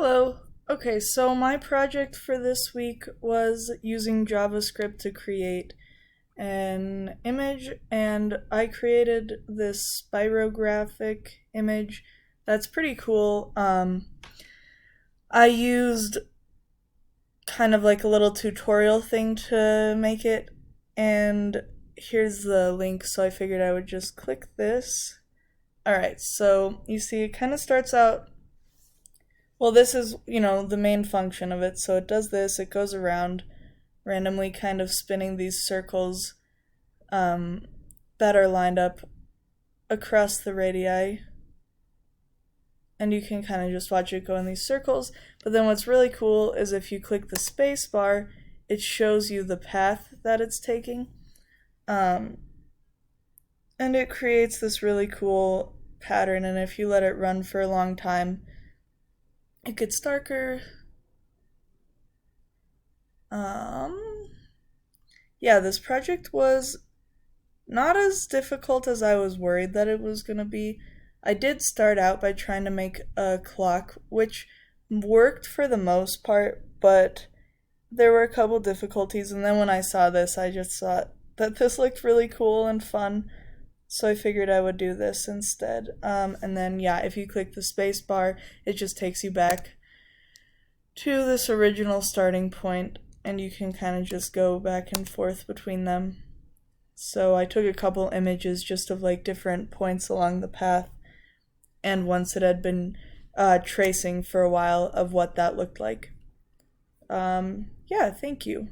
Hello. Okay, so my project for this week was using JavaScript to create an image, and I created this spirographic image that's pretty cool. I used kind of like a little tutorial thing to make it, and here's the link, so I figured I would just click this. Alright, so you see it kind of starts out. Well, this is, the main function of it. So it does this, it goes around randomly kind of spinning these circles um, that are lined up across the radii. And you can kind of just watch it go in these circles. But then what's really cool is if you click the space bar, it shows you the path that it's taking. Um, and it creates this really cool pattern. And if you let it run for a long time, it gets darker. Yeah, this project was not as difficult as I was worried that it was gonna be. I did start out by trying to make a clock, which worked for the most part, but there were a couple difficulties, and then when I saw this, I just thought that this looked really cool and fun, so I figured I would do this instead. And then, yeah, if you click the space bar, it just takes you back to this original starting point, and you can kind of just go back and forth between them. So I took a couple images just of like different points along the path, and once it had been tracing for a while of what that looked like. Yeah, thank you.